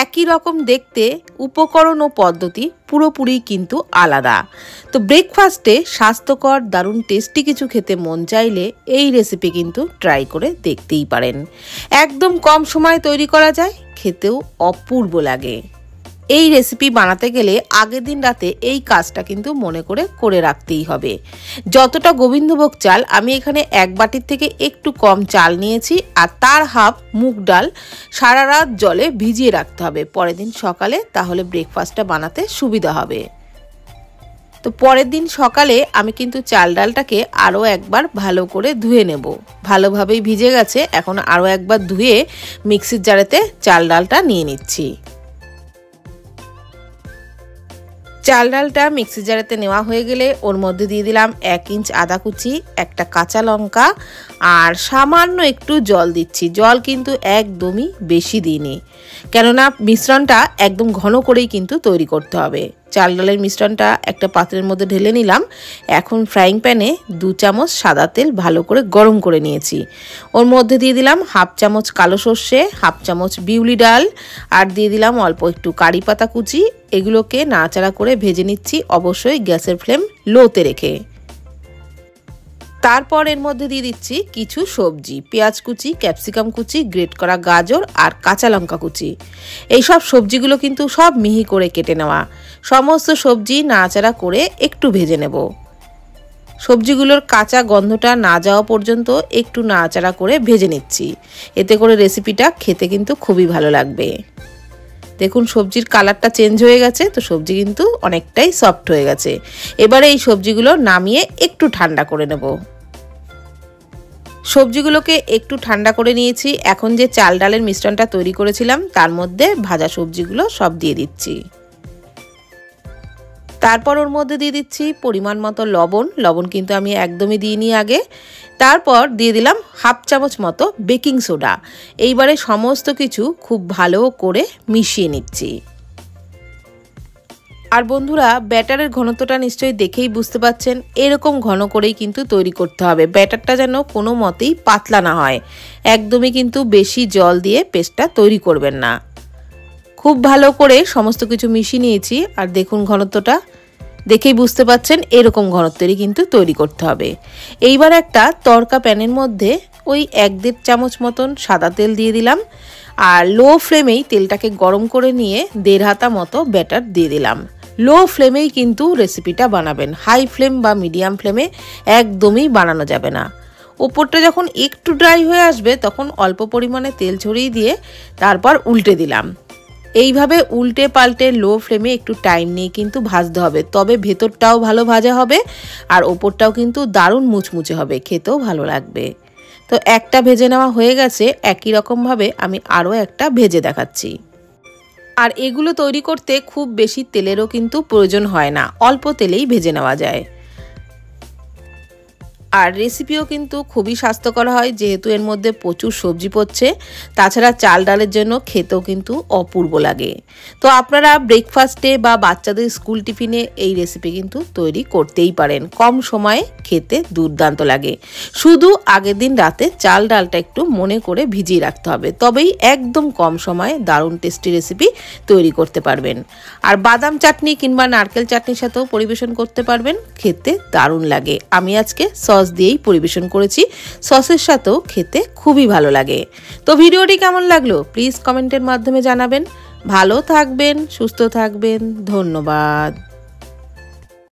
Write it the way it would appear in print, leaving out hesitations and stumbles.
একই রকম দেখতে, উপকরণ ও পদ্ধতি পুরোপুরি কিন্তু আলাদা। তো ব্রেকফাস্টে স্বাস্থ্যকর দারুণ টেস্টি কিছু খেতে মন চাইলে এই রেসিপি কিন্তু ট্রাই করে দেখতেই পারেন। একদম কম সময়ে তৈরি করা যায়, খেতেও অপূর্ব লাগে। এই রেসিপি বানাতে গেলে আগের দিন রাতে এই কাজটা কিন্তু মনে করে রাখতেই হবে। যতটা গোবিন্দভোগ চাল, আমি এখানে 1 বাটির থেকে একটু কম চাল নিয়েছি, আর তার হাফ মুগ ডাল সারা রাত জলে ভিজিয়ে রাখতে হবে পরের দিন সকালে, তাহলে ব্রেকফাস্টটা বানাতে সুবিধা হবে। তো পরের দিন সকালে আমি কিন্তু চাল ডালটাকে আরও একবার ভালো করে ধুয়ে নেব। ভালোভাবেই ভিজে গেছে, এখন আরও একবার ধুয়ে মিক্সির জারেতে চাল ডালটা নিয়ে নিচ্ছি। চাল ডালটা মিক্সি জারেতে নেওয়া হয়ে গেলে ওর মধ্যে দিয়ে দিলাম 1 ইঞ্চ আদা কুচি, একটা কাঁচা লঙ্কা আর সামান্য একটু জল দিচ্ছি। জল কিন্তু একদমই বেশি দিইনি, কেননা মিশ্রণটা একদম ঘন করেই কিন্তু তৈরি করতে হবে। চাল ডালের মিশ্রণটা একটা পাত্রের মধ্যে ঢেলে নিলাম। এখন ফ্রাইং প্যানে 2 চামচ সাদা তেল ভালো করে গরম করে নিয়েছি। ওর মধ্যে দিয়ে দিলাম হাফ চামচ কালো সর্ষে, হাফ চামচ বিউলি ডাল, আর দিয়ে দিলাম অল্প একটু কারি পাতা কুচি। এগুলোকে নাড়াচাড়া করে ভেজে নিচ্ছি, অবশ্যই গ্যাসের ফ্লেম লোতে রেখে। তারপর এর মধ্যে দিয়ে দিচ্ছি কিছু সবজি, পেঁয়াজ কুচি, ক্যাপসিকাম কুচি, গ্রেট করা গাজর আর কাঁচা লঙ্কা কুচি। এই সব সবজিগুলো কিন্তু সব মিহি করে কেটে নেওয়া। সমস্ত সবজি নাড়াচাড়া করে একটু ভেজে নেব। সবজিগুলোর কাঁচা গন্ধটা না যাওয়া পর্যন্ত একটু নাড়াচাড়া করে ভেজে নিচ্ছি। এতে করে রেসিপিটা খেতে কিন্তু খুবই ভালো লাগবে। দেখুন সবজির কালারটা চেঞ্জ হয়ে গেছে, তো সবজি কিন্তু অনেকটাই সফট হয়ে গেছে। এবারে এই সবজিগুলো নামিয়ে একটু ঠান্ডা করে নেব। সবজিগুলোকে একটু ঠান্ডা করে নিয়েছি। এখন যে চাল ডালের মিশ্রণটা তৈরি করেছিলাম তার মধ্যে ভাজা সবজিগুলো সব দিয়ে দিচ্ছি। তারপর ওর মধ্যে দিয়ে দিচ্ছি পরিমাণ মতো লবণ। লবণ কিন্তু আমি একদমই দিইনি আগে। তারপর দিয়ে দিলাম হাফ চামচ মতো বেকিং সোডা। এইবারে সমস্ত কিছু খুব ভালো করে মিশিয়ে নিচ্ছি। আর বন্ধুরা, ব্যাটারের ঘনত্বটা নিশ্চয়ই দেখেই বুঝতে পাচ্ছেন, এরকম ঘন করেই কিন্তু তৈরি করতে হবে। ব্যাটারটা যেন কোনো মতেই পাতলা না হয়। একদমই কিন্তু বেশি জল দিয়ে পেস্টটা তৈরি করবেন না। খুব ভালো করে সমস্ত কিছু মিশিয়ে নিয়েছি, আর দেখুন ঘনত্বটা দেখেই বুঝতে পাচ্ছেন, এরকম ঘনত্বেরই কিন্তু তৈরি করতে হবে। এইবার একটা তড়কা প্যানের মধ্যে ওই 1-1.5 চামচ মতন সাদা তেল দিয়ে দিলাম, আর লো ফ্লেমেই তেলটাকে গরম করে নিয়ে 1.5 হাতা মতো ব্যাটার দিয়ে দিলাম। লো ফ্লেমেই কিন্তু রেসিপিটা বানাবেন, হাই ফ্লেম বা মিডিয়াম ফ্লেমে একদমই বানানো যাবে না। ওপরটা যখন একটু ড্রাই হয়ে আসবে তখন অল্প পরিমাণে তেল ছড়িয়ে দিয়ে তারপর উল্টে দিলাম। এইভাবে উল্টে পাল্টে লো ফ্লেমে একটু টাইম নিয়ে কিন্তু ভাজতে হবে, তবে ভেতরটাও ভালো ভাজা হবে আর ওপরটাও কিন্তু দারুণ মুচমুচে হবে, খেতেও ভালো লাগবে। তো একটা ভেজে নেওয়া হয়ে গেছে, একই রকমভাবে আমি আরও একটা ভেজে দেখাচ্ছি। আর এগুলো তৈরি করতে খুব বেশি তেলেরও কিন্তু প্রয়োজন হয় না, অল্প তেলেই ভেজে নেওয়া যায়। আর রেসিপিও কিন্তু খুবই স্বাস্থ্যকর হয়, যেহেতু এর মধ্যে প্রচুর সবজি পড়ছে। তাছাড়া চাল ডালের জন্য খেতেও কিন্তু অপূর্ব লাগে। তো আপনারা ব্রেকফাস্টে বা বাচ্চাদের স্কুল টিফিনে এই রেসিপি কিন্তু তৈরি করতেই পারেন। কম সময়ে খেতে দুর্দান্ত লাগে। শুধু আগের দিন রাতে চাল ডালটা একটু মনে করে ভিজিয়ে রাখতে হবে, তবেই একদম কম সময়ে দারুণ টেস্টি রেসিপি তৈরি করতে পারবেন। আর বাদাম চাটনি কিংবা নারকেল চাটনির সাথেও পরিবেশন করতে পারবেন, খেতে দারুণ লাগে। আমি আজকে সস দিয়েই পরিবেশন করেছি, সসের সাথেও খেতে খুবই ভালো লাগে। তো ভিডিওটি কেমন লাগলো প্লিজ কমেন্টের মাধ্যমে জানাবেন। ভালো থাকবেন, সুস্থ থাকবেন, ধন্যবাদ।